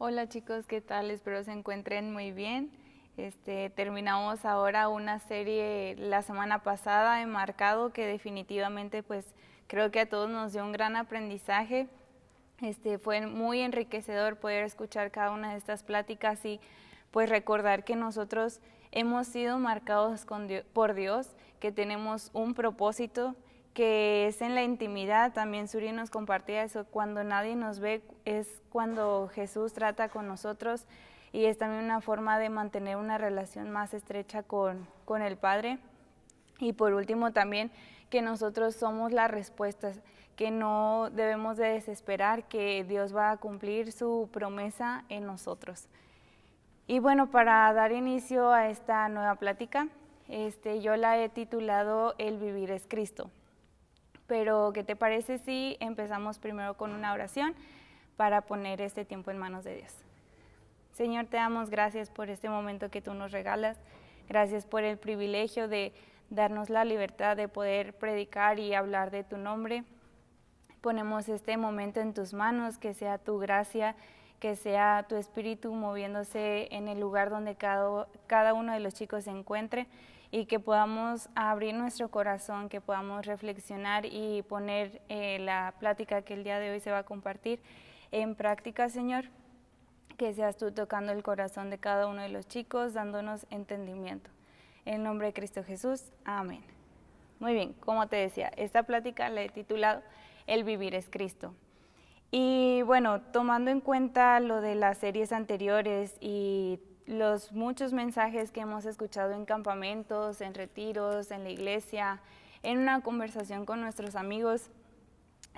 Hola chicos, ¿qué tal? Espero se encuentren muy bien. Terminamos ahora una serie la semana pasada enmarcado que definitivamente pues creo que a todos nos dio un gran aprendizaje. Fue muy enriquecedor poder escuchar cada una de estas pláticas y pues recordar que nosotros hemos sido marcados por Dios, que tenemos un propósito, que es en la intimidad. También Suri nos compartía eso, cuando nadie nos ve es cuando Jesús trata con nosotros, y es también una forma de mantener una relación más estrecha con el Padre. Y por último también que nosotros somos las respuestas, que no debemos de desesperar, que Dios va a cumplir su promesa en nosotros. Y bueno, para dar inicio a esta nueva plática, yo la he titulado El vivir es Cristo. Pero, ¿qué te parece si empezamos primero con una oración para poner este tiempo en manos de Dios? Señor, te damos gracias por este momento que tú nos regalas. Gracias por el privilegio de darnos la libertad de poder predicar y hablar de tu nombre. Ponemos este momento en tus manos, que sea tu gracia, que sea tu espíritu moviéndose en el lugar donde cada uno de los chicos se encuentre, y que podamos abrir nuestro corazón, que podamos reflexionar y poner la plática que el día de hoy se va a compartir en práctica, Señor. Que seas tú tocando el corazón de cada uno de los chicos, dándonos entendimiento. En el nombre de Cristo Jesús, amén. Muy bien, como te decía, esta plática la he titulado El vivir es Cristo. Y bueno, tomando en cuenta lo de las series anteriores y los muchos mensajes que hemos escuchado en campamentos, en retiros, en la iglesia, en una conversación con nuestros amigos,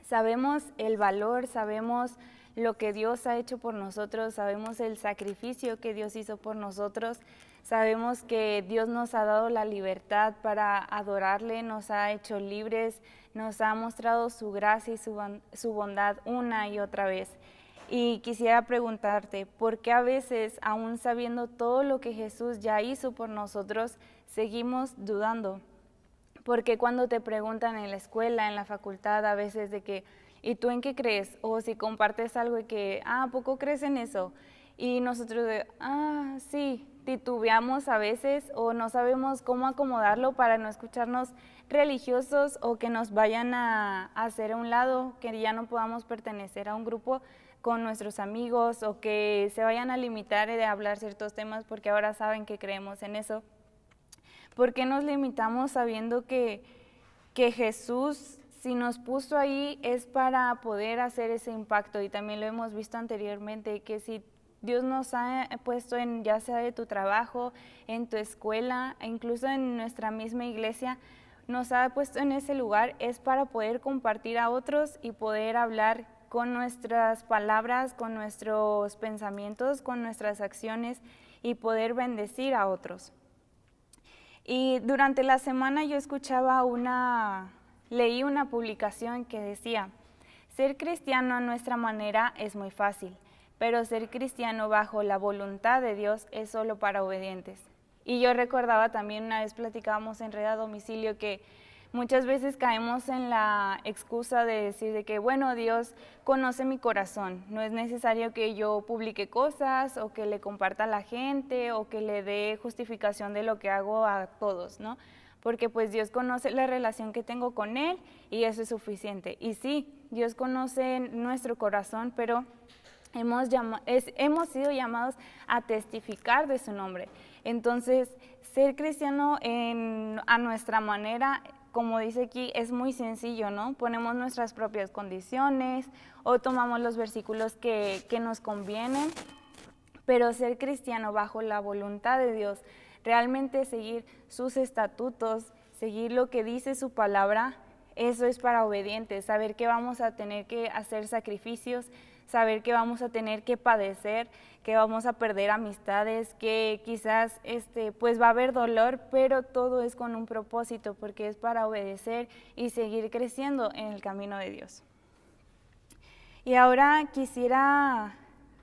sabemos el valor, sabemos lo que Dios ha hecho por nosotros, sabemos el sacrificio que Dios hizo por nosotros, sabemos que Dios nos ha dado la libertad para adorarle, nos ha hecho libres, nos ha mostrado su gracia y su bondad una y otra vez. Y quisiera preguntarte, ¿por qué a veces, aún sabiendo todo lo que Jesús ya hizo por nosotros, seguimos dudando? Porque cuando te preguntan en la escuela, en la facultad, a veces de que, ¿y tú en qué crees? O si compartes algo y que, ¿a poco crees en eso? Y nosotros de, sí, titubeamos a veces o no sabemos cómo acomodarlo para no escucharnos religiosos o que nos vayan a hacer a un lado, que ya no podamos pertenecer a un grupo con nuestros amigos, o que se vayan a limitar de hablar ciertos temas porque ahora saben que creemos en eso. ¿Por qué nos limitamos sabiendo que Jesús, si nos puso ahí, es para poder hacer ese impacto? Y también lo hemos visto anteriormente, que si Dios nos ha puesto en, ya sea de tu trabajo, en tu escuela, e incluso en nuestra misma iglesia, nos ha puesto en ese lugar, es para poder compartir a otros y poder hablar con nuestras palabras, con nuestros pensamientos, con nuestras acciones, y poder bendecir a otros. Y durante la semana yo leí una publicación que decía, ser cristiano a nuestra manera es muy fácil, pero ser cristiano bajo la voluntad de Dios es solo para obedientes. Y yo recordaba también, una vez platicábamos en Red a Domicilio, que muchas veces caemos en la excusa de decir de que, bueno, Dios conoce mi corazón, no es necesario que yo publique cosas o que le comparta a la gente o que le dé justificación de lo que hago a todos, ¿no? Porque pues Dios conoce la relación que tengo con Él y eso es suficiente. Y sí, Dios conoce nuestro corazón, pero hemos sido llamados a testificar de su nombre. Entonces, ser cristiano a nuestra manera, como dice aquí, es muy sencillo, ¿no? Ponemos nuestras propias condiciones o tomamos los versículos que nos convienen, pero ser cristiano bajo la voluntad de Dios, realmente seguir sus estatutos, seguir lo que dice su palabra, eso es para obedientes, saber que vamos a tener que hacer sacrificios, saber que vamos a tener que padecer, que vamos a perder amistades, que quizás pues va a haber dolor, pero todo es con un propósito, porque es para obedecer y seguir creciendo en el camino de Dios. Y ahora quisiera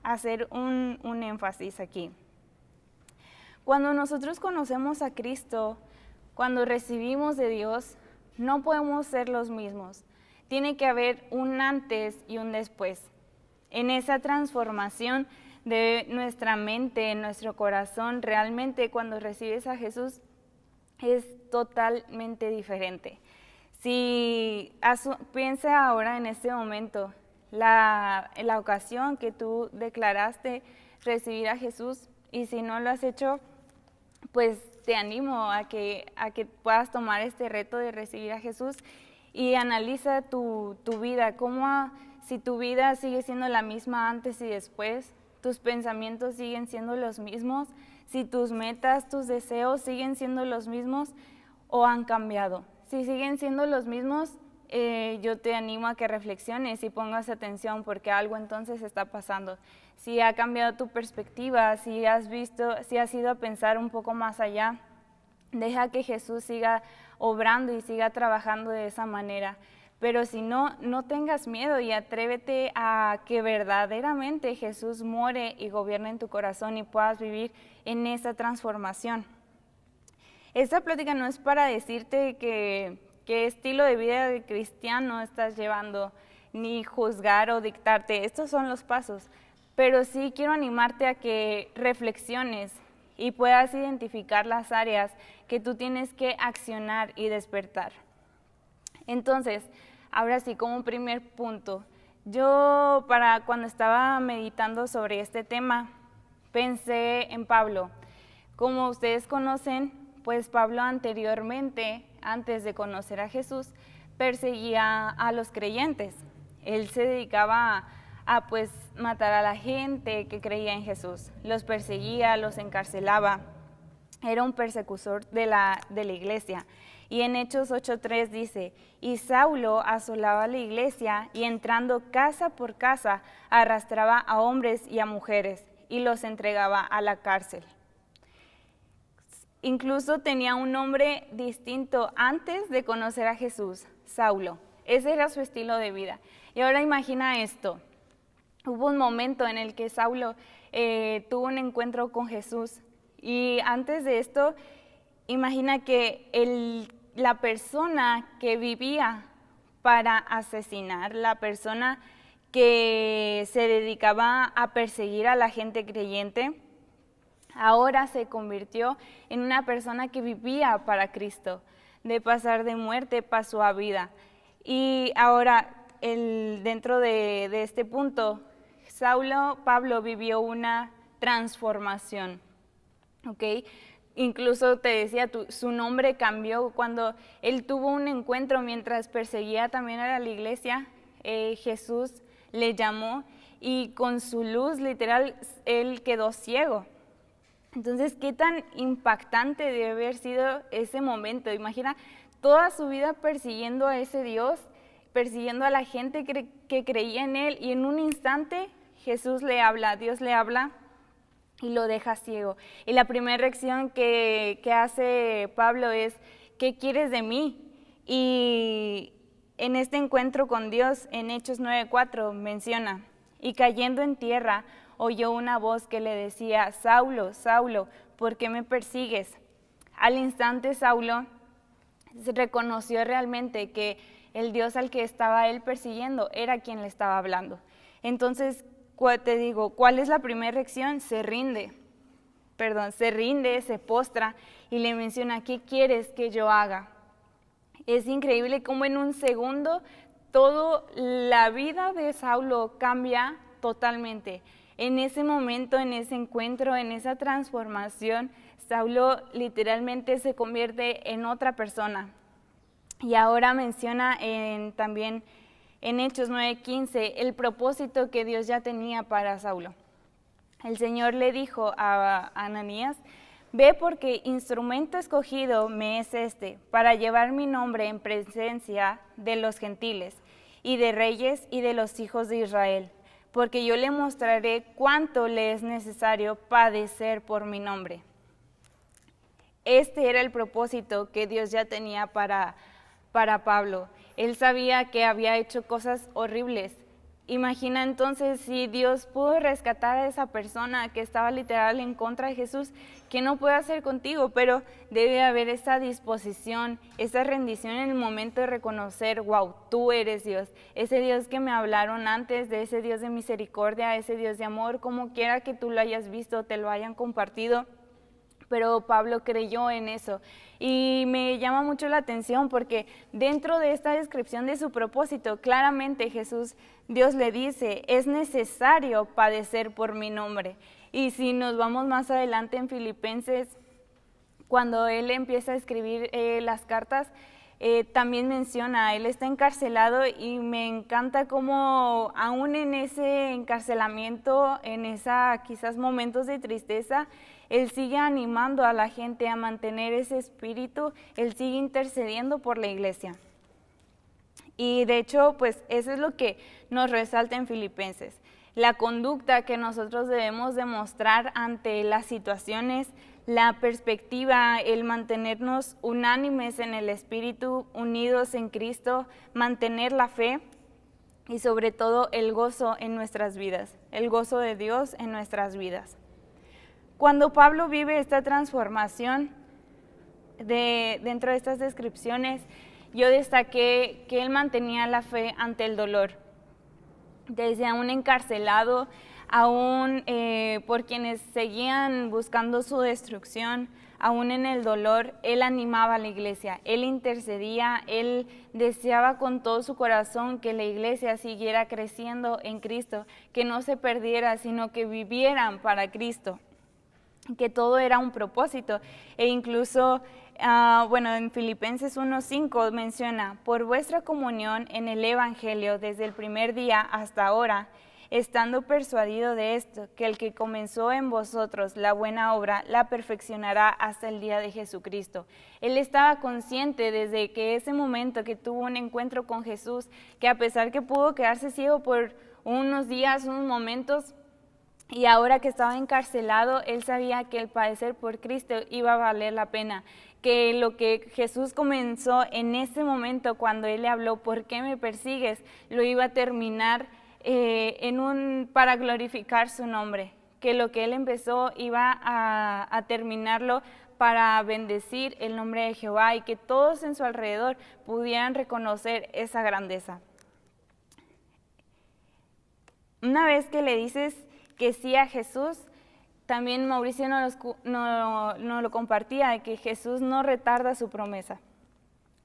hacer un énfasis aquí. Cuando nosotros conocemos a Cristo, cuando recibimos de Dios, no podemos ser los mismos. Tiene que haber un antes y un después. En esa transformación de nuestra mente, nuestro corazón, realmente cuando recibes a Jesús es totalmente diferente. Si piensa ahora en este momento, la ocasión que tú declaraste recibir a Jesús, y si no lo has hecho, pues te animo a que puedas tomar este reto de recibir a Jesús y analiza tu vida, si tu vida sigue siendo la misma antes y después, tus pensamientos siguen siendo los mismos, si tus metas, tus deseos siguen siendo los mismos o han cambiado. Si siguen siendo los mismos, yo te animo a que reflexiones y pongas atención porque algo entonces está pasando. Si ha cambiado tu perspectiva, si has ido a pensar un poco más allá, deja que Jesús siga obrando y siga trabajando de esa manera. Pero si no, no tengas miedo y atrévete a que verdaderamente Jesús more y gobierne en tu corazón y puedas vivir en esa transformación. Esta plática no es para decirte qué estilo de vida de cristiano estás llevando, ni juzgar o dictarte. Estos son los pasos. Pero sí quiero animarte a que reflexiones y puedas identificar las áreas que tú tienes que accionar y despertar. Entonces, ahora sí, como primer punto, yo cuando estaba meditando sobre este tema, pensé en Pablo. Como ustedes conocen, pues Pablo anteriormente, antes de conocer a Jesús, perseguía a los creyentes. Él se dedicaba a pues matar a la gente que creía en Jesús. Los perseguía, los encarcelaba. Era un persecutor de la iglesia. Y en Hechos 8:3 dice, y Saulo asolaba la iglesia y entrando casa por casa arrastraba a hombres y a mujeres y los entregaba a la cárcel. Incluso tenía un nombre distinto antes de conocer a Jesús, Saulo. Ese era su estilo de vida. Y ahora imagina esto. Hubo un momento en el que Saulo tuvo un encuentro con Jesús. Y antes de esto, imagina que la persona que vivía para asesinar, la persona que se dedicaba a perseguir a la gente creyente, ahora se convirtió en una persona que vivía para Cristo. De pasar de muerte pasó a vida. Y ahora, dentro de este punto, Pablo vivió una transformación. ¿Okay? Incluso te decía, su nombre cambió cuando él tuvo un encuentro mientras perseguía también a la iglesia. Jesús le llamó y con su luz literal él quedó ciego. Entonces, ¿qué tan impactante debe haber sido ese momento? Imagina toda su vida persiguiendo a ese Dios, persiguiendo a la gente que creía en él, y en un instante Jesús le habla, Dios le habla y lo deja ciego. Y la primera reacción que hace Pablo es, ¿qué quieres de mí? Y en este encuentro con Dios, en Hechos 9:4 menciona, y cayendo en tierra, oyó una voz que le decía, Saulo, Saulo, ¿por qué me persigues? Al instante Saulo reconoció realmente que el Dios al que estaba él persiguiendo era quien le estaba hablando. Entonces, te digo, ¿cuál es la primera reacción? Se rinde, se postra y le menciona, ¿qué quieres que yo haga? Es increíble cómo en un segundo toda la vida de Saulo cambia totalmente. En ese momento, en ese encuentro, en esa transformación, Saulo literalmente se convierte en otra persona. Y ahora menciona también en Hechos 9:15 el propósito que Dios ya tenía para Saulo. El Señor le dijo a Ananías, ve porque instrumento escogido me es para llevar mi nombre en presencia de los gentiles y de reyes y de los hijos de Israel, porque yo le mostraré cuánto le es necesario padecer por mi nombre. Este era el propósito que Dios ya tenía para Pablo. Él sabía que había hecho cosas horribles Imagina entonces si Dios pudo rescatar a esa persona que estaba literal en contra de Jesús, ¿qué no puede hacer contigo? Pero debe haber esa disposición, esa rendición en el momento de reconocer, wow, tú eres Dios. Ese Dios que me hablaron antes, de ese Dios de misericordia, ese Dios de amor, como quiera que tú lo hayas visto, te lo hayan compartido. Pero Pablo creyó en eso. Y me llama mucho la atención porque dentro de esta descripción de su propósito, claramente Dios le dice, es necesario padecer por mi nombre. Y si nos vamos más adelante en Filipenses, cuando él empieza a escribir las cartas, también menciona, él está encarcelado y me encanta cómo aún en ese encarcelamiento, en esa quizás momentos de tristeza, él sigue animando a la gente a mantener ese espíritu, él sigue intercediendo por la iglesia. Y de hecho, pues eso es lo que nos resalta en Filipenses. La conducta que nosotros debemos demostrar ante las situaciones, la perspectiva, el mantenernos unánimes en el espíritu, unidos en Cristo, mantener la fe y sobre todo el gozo en nuestras vidas, el gozo de Dios en nuestras vidas. Cuando Pablo vive esta transformación dentro de estas descripciones, yo destaqué que él mantenía la fe ante el dolor. Desde aún encarcelado, aún por quienes seguían buscando su destrucción, aún en el dolor, él animaba a la iglesia, él intercedía, él deseaba con todo su corazón que la iglesia siguiera creciendo en Cristo, que no se perdiera, sino que vivieran para Cristo, que todo era un propósito. E incluso, en Filipenses 1:5 menciona, por vuestra comunión en el Evangelio desde el primer día hasta ahora, estando persuadido de esto, que el que comenzó en vosotros la buena obra, la perfeccionará hasta el día de Jesucristo. Él estaba consciente desde que ese momento que tuvo un encuentro con Jesús, que a pesar que pudo quedarse ciego por unos días, unos momentos, y ahora que estaba encarcelado, él sabía que el padecer por Cristo iba a valer la pena, que lo que Jesús comenzó en ese momento cuando él le habló, ¿por qué me persigues?, lo iba a terminar para glorificar su nombre, que lo que él empezó iba a terminarlo para bendecir el nombre de Jehová y que todos en su alrededor pudieran reconocer esa grandeza. Una vez que le dices que sí a Jesús, también Mauricio nos lo compartía, de que Jesús no retarda su promesa.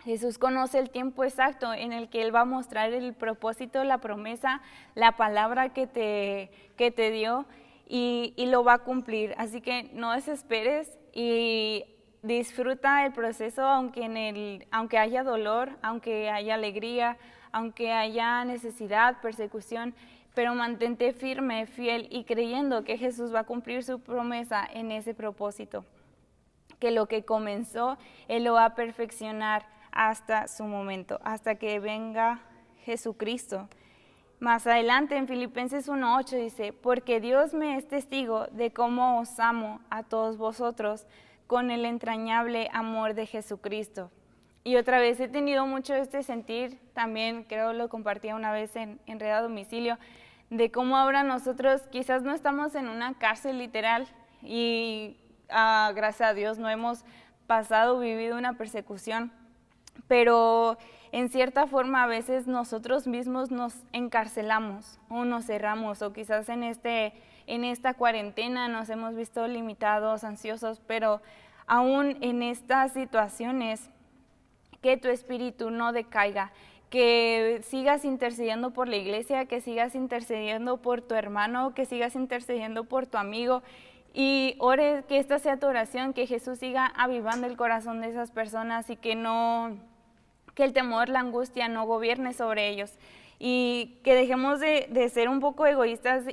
Jesús conoce el tiempo exacto en el que Él va a mostrar el propósito, la promesa, la palabra que te dio y lo va a cumplir. Así que no desesperes y disfruta el proceso aunque haya dolor, aunque haya alegría, aunque haya necesidad, persecución, pero mantente firme, fiel y creyendo que Jesús va a cumplir su promesa en ese propósito, que lo que comenzó, Él lo va a perfeccionar hasta su momento, hasta que venga Jesucristo. Más adelante en Filipenses 1:8 dice, porque Dios me es testigo de cómo os amo a todos vosotros con el entrañable amor de Jesucristo. Y otra vez he tenido mucho este sentir, también creo lo compartía una vez en Red a Domicilio, de cómo ahora nosotros quizás no estamos en una cárcel literal y gracias a Dios no hemos vivido una persecución, pero en cierta forma a veces nosotros mismos nos encarcelamos o nos cerramos, o quizás en esta cuarentena nos hemos visto limitados, ansiosos, pero aún en estas situaciones, que tu espíritu no decaiga, que sigas intercediendo por la iglesia, que sigas intercediendo por tu hermano, que sigas intercediendo por tu amigo, y ore que esta sea tu oración, que Jesús siga avivando el corazón de esas personas y que el temor, la angustia no gobierne sobre ellos, y que dejemos de ser un poco egoístas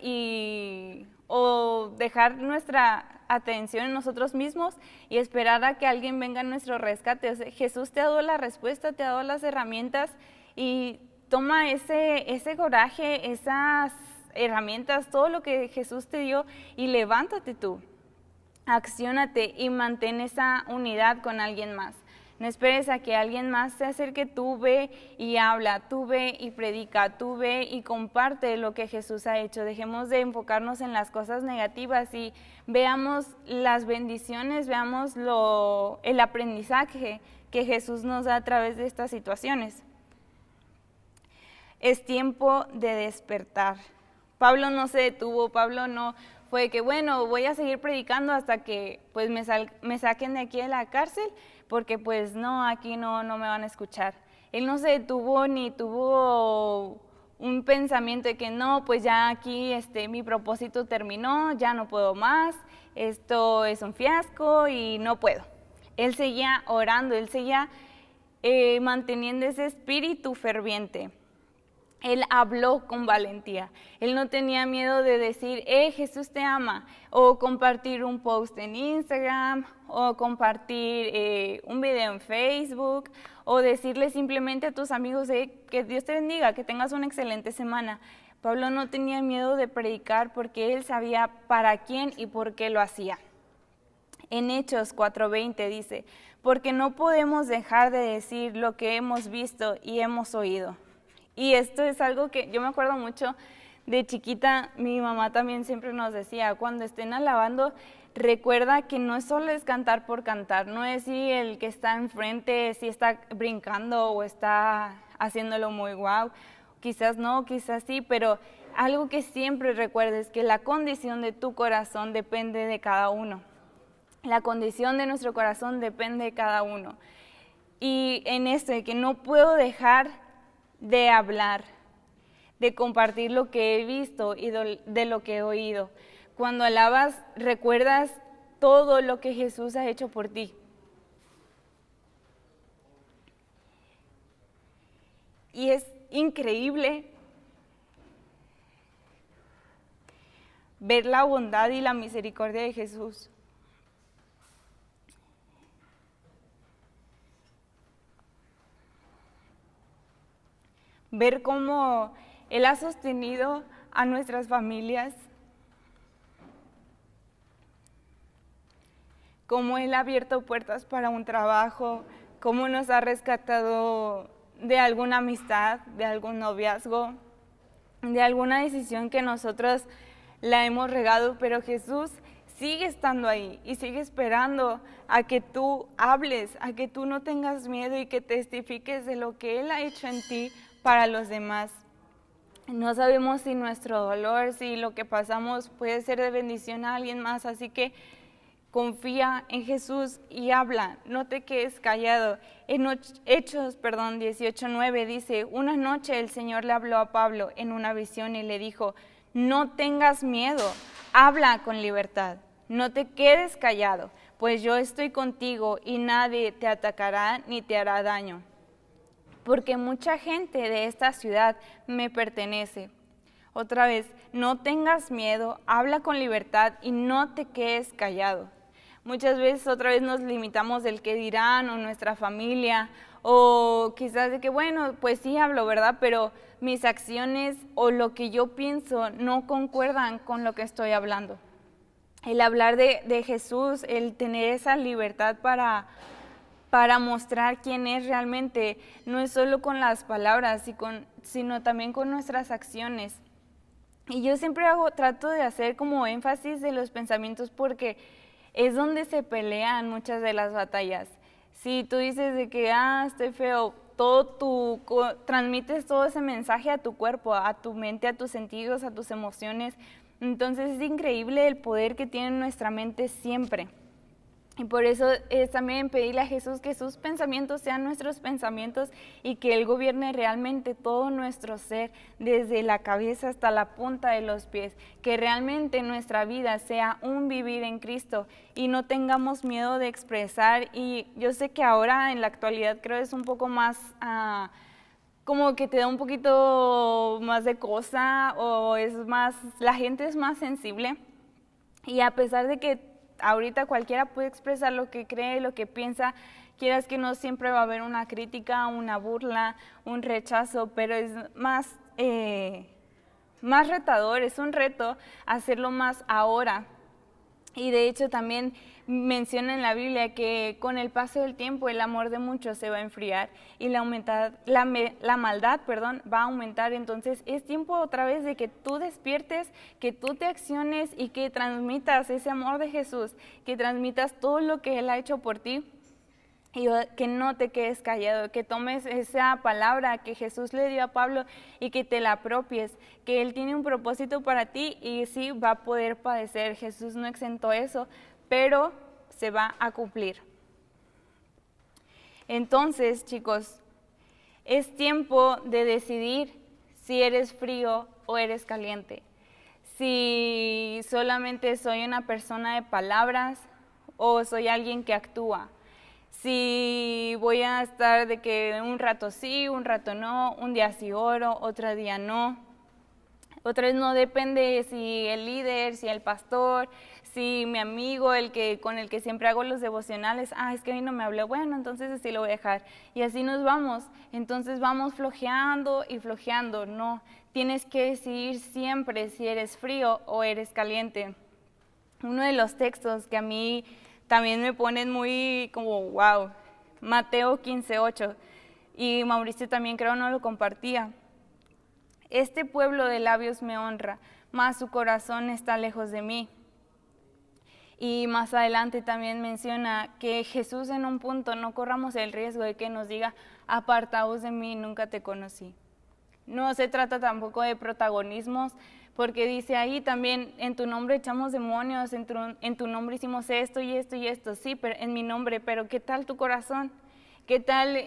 o dejar nuestra atención en nosotros mismos y esperar a que alguien venga a nuestro rescate. O sea, Jesús te ha dado la respuesta, te ha dado las herramientas, y toma ese coraje, esas herramientas, todo lo que Jesús te dio, y levántate tú, acciónate y mantén esa unidad con alguien más. No esperes a que alguien más se acerque. Tú ve y habla, tú ve y predica, tú ve y comparte lo que Jesús ha hecho. Dejemos de enfocarnos en las cosas negativas y veamos las bendiciones, veamos el aprendizaje que Jesús nos da a través de estas situaciones. Es tiempo de despertar. Pablo no se detuvo, Pablo no fue que, bueno, voy a seguir predicando hasta que pues me saquen de aquí de la cárcel, porque pues no, aquí no me van a escuchar. Él no se detuvo ni tuvo un pensamiento de que no, pues ya aquí mi propósito terminó, ya no puedo más, esto es un fiasco y no puedo. Él seguía orando, él seguía manteniendo ese espíritu ferviente. Él habló con valentía. Él no tenía miedo de decir, Jesús te ama, o compartir un post en Instagram, o compartir un video en Facebook, o decirle simplemente a tus amigos, que Dios te bendiga, que tengas una excelente semana. Pablo no tenía miedo de predicar porque él sabía para quién y por qué lo hacía. En Hechos 4:20 dice, porque no podemos dejar de decir lo que hemos visto y hemos oído. Y esto es algo que yo me acuerdo mucho de chiquita, mi mamá también siempre nos decía, cuando estén alabando, recuerda que no solo es cantar por cantar, no es si el que está enfrente, si está brincando o está haciéndolo muy guau, quizás no, quizás sí, pero algo que siempre recuerdes que la condición de tu corazón depende de cada uno. La condición de nuestro corazón depende de cada uno. Y en esto de que no puedo dejar de hablar, de compartir lo que he visto y de lo que he oído. Cuando alabas, recuerdas todo lo que Jesús ha hecho por ti. Y es increíble ver la bondad y la misericordia de Jesús. Ver cómo Él ha sostenido a nuestras familias, cómo Él ha abierto puertas para un trabajo, cómo nos ha rescatado de alguna amistad, de algún noviazgo, de alguna decisión que nosotros la hemos regado, pero Jesús sigue estando ahí y sigue esperando a que tú hables, a que tú no tengas miedo y que testifiques de lo que Él ha hecho en ti para los demás. No sabemos si nuestro dolor, si lo que pasamos puede ser de bendición a alguien más, así que confía en Jesús y habla, no te quedes callado. En Hechos 18:9 dice, una noche el Señor le habló a Pablo en una visión y le dijo, no tengas miedo, habla con libertad, no te quedes callado, pues yo estoy contigo y nadie te atacará ni te hará daño. Porque mucha gente de esta ciudad me pertenece. Otra vez, no tengas miedo, habla con libertad y no te quedes callado. Muchas veces otra vez nos limitamos del qué dirán o nuestra familia o quizás de que bueno, pues sí hablo, ¿verdad? Pero mis acciones o lo que yo pienso no concuerdan con lo que estoy hablando. El hablar de Jesús, el tener esa libertad para mostrar quién es realmente, no es solo con las palabras, sino también con nuestras acciones. Y yo siempre trato de hacer como énfasis de los pensamientos porque es donde se pelean muchas de las batallas. Si tú dices de que, estoy feo, transmites todo ese mensaje a tu cuerpo, a tu mente, a tus sentidos, a tus emociones. Entonces es increíble el poder que tiene nuestra mente siempre. Y por eso es también pedirle a Jesús que sus pensamientos sean nuestros pensamientos y que Él gobierne realmente todo nuestro ser, desde la cabeza hasta la punta de los pies, que realmente nuestra vida sea un vivir en Cristo y no tengamos miedo de expresar. Y yo sé que ahora en la actualidad creo es un poco más, como que te da un poquito más de cosa o la gente es más sensible y a pesar de que ahorita cualquiera puede expresar lo que cree, lo que piensa, quieras que no, siempre va a haber una crítica, una burla, un rechazo, pero es más retador, es un reto hacerlo más ahora, Y de hecho también menciona en la Biblia que con el paso del tiempo el amor de muchos se va a enfriar y la maldad, va a aumentar. Entonces es tiempo otra vez de que tú despiertes, que tú te acciones y que transmitas ese amor de Jesús, que transmitas todo lo que Él ha hecho por ti. Y que no te quedes callado, que tomes esa palabra que Jesús le dio a Pablo y que te la apropies, que Él tiene un propósito para ti y sí va a poder padecer. Jesús no exentó eso, pero se va a cumplir. Entonces, chicos, es tiempo de decidir si eres frío o eres caliente, si solamente soy una persona de palabras o soy alguien que actúa. Si voy a estar de que un rato sí, un rato no, un día sí oro, otro día no. Otra vez no depende si el líder, si el pastor, si mi amigo, con el que siempre hago los devocionales, es que hoy no me habló, bueno, entonces así lo voy a dejar. Y así nos vamos, entonces vamos flojeando y flojeando. No, tienes que decidir siempre si eres frío o eres caliente. Uno de los textos que a mí también me ponen muy como wow, Mateo 15:8, y Mauricio también creo no lo compartía. Este pueblo de labios me honra, mas su corazón está lejos de mí. Y más adelante también menciona que Jesús en un punto no corramos el riesgo de que nos diga, apartaos de mí, nunca te conocí. No se trata tampoco de protagonismos, porque dice ahí también, en tu nombre echamos demonios, en tu nombre hicimos esto y esto y esto, sí, pero en mi nombre, pero ¿qué tal tu corazón? ¿Qué tal,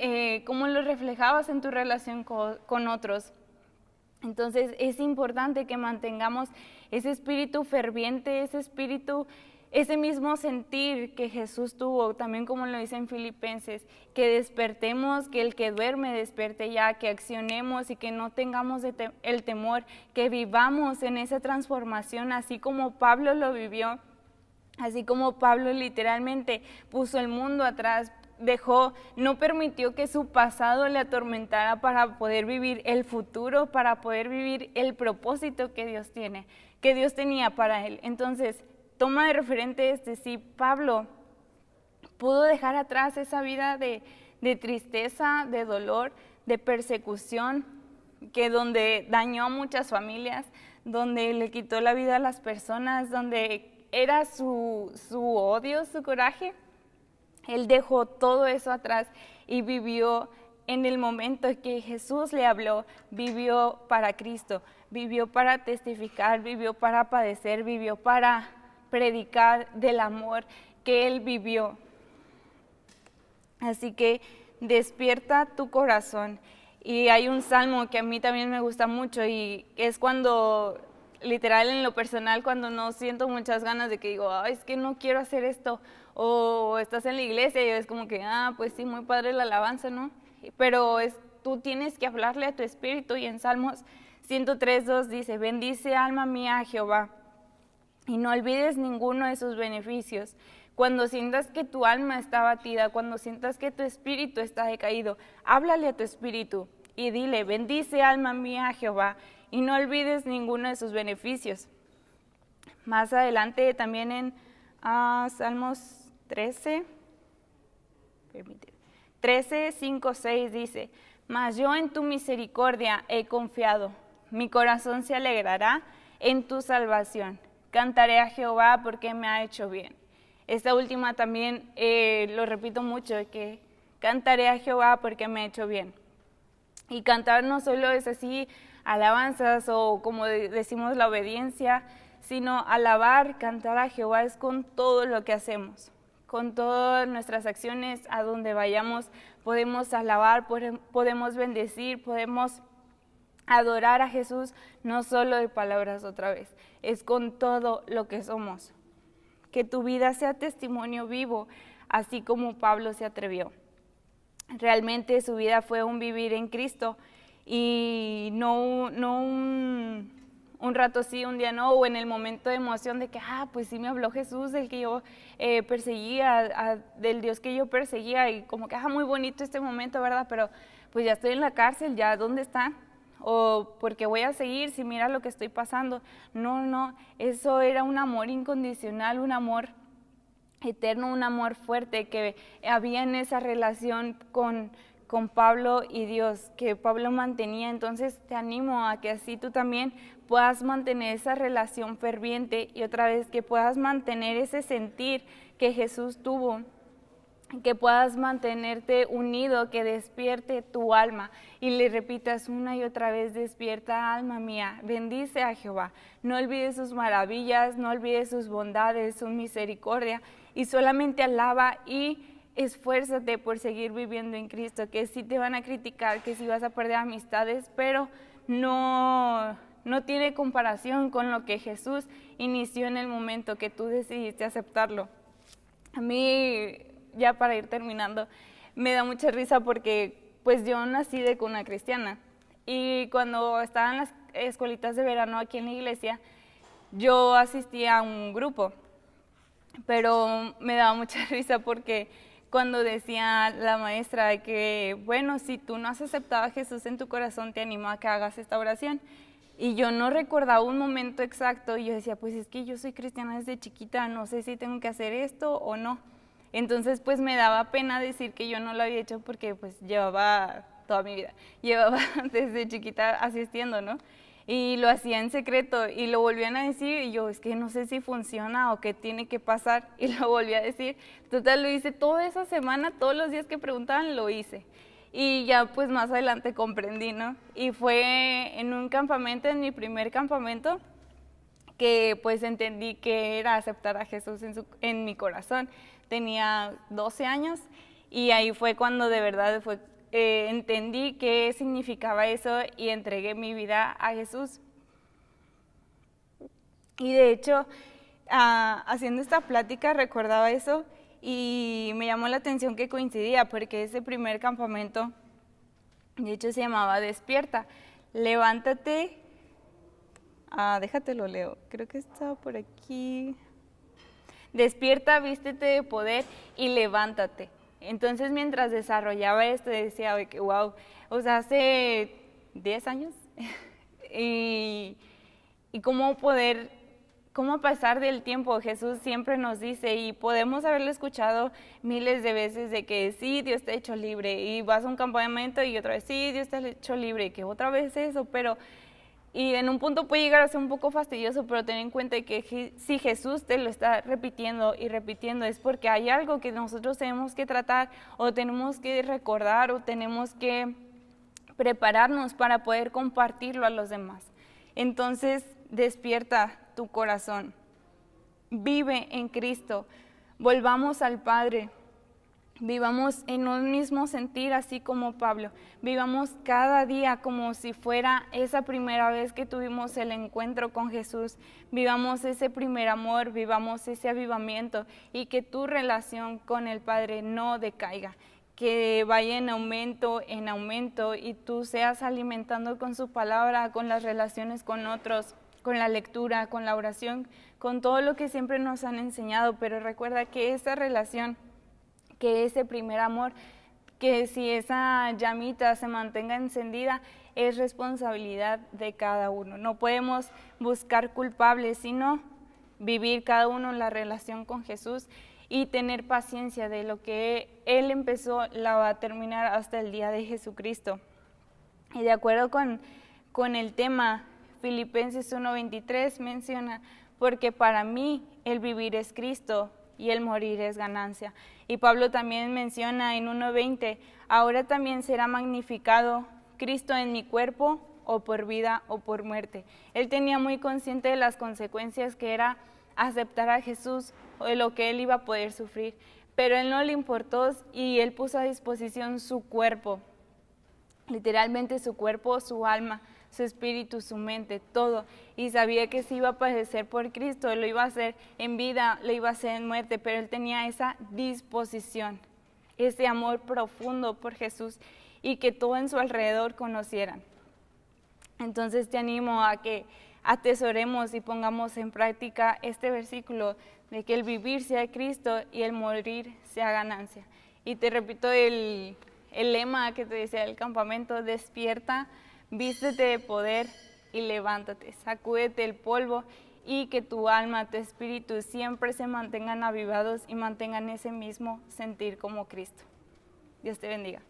cómo lo reflejabas en tu relación con otros? Entonces es importante que mantengamos ese espíritu ferviente, ese mismo sentir que Jesús tuvo, también como lo dice en Filipenses, que despertemos, que el que duerme despierte ya, que accionemos y que no tengamos el temor, que vivamos en esa transformación, así como Pablo lo vivió, así como Pablo literalmente puso el mundo atrás, no permitió que su pasado le atormentara para poder vivir el futuro, para poder vivir el propósito que Dios tenía para él. Entonces, toma de referente si Pablo pudo dejar atrás esa vida de tristeza, de dolor, de persecución, que donde dañó a muchas familias, donde le quitó la vida a las personas, donde era su odio, su coraje. Él dejó todo eso atrás y vivió en el momento que Jesús le habló, vivió para Cristo, vivió para testificar, vivió para padecer, vivió para predicar del amor que Él vivió. Así que despierta tu corazón. Y hay un salmo que a mí también me gusta mucho y es cuando, literal en lo personal, cuando no siento muchas ganas de que digo, es que no quiero hacer esto, o estás en la iglesia y es como que, pues sí, muy padre la alabanza, ¿no? Pero tú tienes que hablarle a tu espíritu, y en Salmos 103:2 dice, bendice alma mía a Jehová y no olvides ninguno de sus beneficios. Cuando sientas que tu alma está abatida, cuando sientas que tu espíritu está decaído, háblale a tu espíritu y dile, bendice alma mía a Jehová y no olvides ninguno de sus beneficios. Más adelante también en Salmos 13:5-6 dice, mas yo en tu misericordia he confiado, mi corazón se alegrará en tu salvación. Cantaré a Jehová porque me ha hecho bien. Esta última también lo repito mucho, que cantaré a Jehová porque me ha hecho bien. Y cantar no solo es así alabanzas o como decimos la obediencia, sino alabar, cantar a Jehová es con todo lo que hacemos, con todas nuestras acciones, a donde vayamos podemos alabar, podemos bendecir, podemos adorar a Jesús, no solo de palabras otra vez, es con todo lo que somos. Que tu vida sea testimonio vivo, así como Pablo se atrevió. Realmente su vida fue un vivir en Cristo y no un rato sí, un día no, o en el momento de emoción de que, pues sí me habló Jesús, del que yo perseguía, del Dios que yo perseguía, y como que, muy bonito este momento, ¿verdad? Pero pues ya estoy en la cárcel, ¿ya dónde está? o porque voy a seguir si mira lo que estoy pasando. No, eso era un amor incondicional, un amor eterno, un amor fuerte que había en esa relación con Pablo y Dios, que Pablo mantenía. Entonces te animo a que así tú también puedas mantener esa relación ferviente y otra vez que puedas mantener ese sentir que Jesús tuvo, que puedas mantenerte unido, que despierte tu alma y le repitas una y otra vez: despierta alma mía, bendice a Jehová, no olvides sus maravillas, no olvides sus bondades, su misericordia, y solamente alaba y esfuérzate por seguir viviendo en Cristo, que sí te van a criticar, que sí vas a perder amistades, pero no tiene comparación con lo que Jesús inició en el momento que tú decidiste aceptarlo. A mí, ya para ir terminando, me da mucha risa porque pues yo nací de cuna cristiana y cuando estaba en las escuelitas de verano aquí en la iglesia, yo asistía a un grupo, pero me daba mucha risa porque cuando decía la maestra que, bueno, si tú no has aceptado a Jesús en tu corazón, te animo a que hagas esta oración. Y yo no recordaba un momento exacto y yo decía, pues es que yo soy cristiana desde chiquita, no sé si tengo que hacer esto o no. Entonces pues me daba pena decir que yo no lo había hecho porque pues llevaba toda mi vida, llevaba desde chiquita asistiendo, ¿no? Y lo hacía en secreto y lo volvían a decir y yo, es que no sé si funciona o qué tiene que pasar, y lo volví a decir. Total, lo hice toda esa semana, todos los días que preguntaban lo hice. Y ya pues más adelante comprendí, ¿no? Y fue en un campamento, en mi primer campamento, que pues entendí que era aceptar a Jesús en mi corazón. Tenía 12 años y ahí fue cuando de verdad entendí qué significaba eso y entregué mi vida a Jesús. Y de hecho, haciendo esta plática recordaba eso y me llamó la atención que coincidía porque ese primer campamento, de hecho, se llamaba Despierta. Levántate, déjate lo leo, creo que estaba por aquí. Despierta, vístete de poder y levántate. Entonces, mientras desarrollaba esto, decía, oye, wow, o sea, hace 10 años, y cómo a pesar del tiempo, Jesús siempre nos dice, y podemos haberlo escuchado miles de veces, de que sí, Dios te ha hecho libre, y vas a un campamento y otra vez, sí, Dios te ha hecho libre, y que otra vez eso, pero... Y en un punto puede llegar a ser un poco fastidioso, pero ten en cuenta que si Jesús te lo está repitiendo y repitiendo, es porque hay algo que nosotros tenemos que tratar, o tenemos que recordar, o tenemos que prepararnos para poder compartirlo a los demás. Entonces, despierta tu corazón, vive en Cristo, volvamos al Padre. Vivamos en un mismo sentir, así como Pablo. Vivamos cada día como si fuera esa primera vez que tuvimos el encuentro con Jesús. Vivamos ese primer amor, vivamos ese avivamiento, y que tu relación con el Padre no decaiga, que vaya en aumento, y tú seas alimentando con su palabra, con las relaciones con otros, con la lectura, con la oración, con todo lo que siempre nos han enseñado. Pero recuerda que esa relación, que ese primer amor, que si esa llamita se mantenga encendida, es responsabilidad de cada uno. No podemos buscar culpables, sino vivir cada uno la relación con Jesús y tener paciencia de lo que Él empezó, la va a terminar hasta el día de Jesucristo. Y de acuerdo con el tema, Filipenses 1:23 menciona, porque para mí el vivir es Cristo y el morir es ganancia. Y Pablo también menciona en 1:20, ahora también será magnificado Cristo en mi cuerpo, o por vida o por muerte. Él tenía muy consciente de las consecuencias que era aceptar a Jesús, o de lo que él iba a poder sufrir, pero él no le importó y él puso a disposición su cuerpo, literalmente su cuerpo, su alma, su espíritu, su mente, todo, y sabía que si iba a padecer por Cristo, lo iba a hacer en vida, lo iba a hacer en muerte, pero él tenía esa disposición, ese amor profundo por Jesús, y que todo en su alrededor conocieran. Entonces te animo a que atesoremos y pongamos en práctica este versículo de que el vivir sea Cristo y el morir sea ganancia. Y te repito el lema que te decía del campamento: despierta, vístete de poder y levántate, sacúdete el polvo y que tu alma, tu espíritu siempre se mantengan avivados y mantengan ese mismo sentir como Cristo. Dios te bendiga.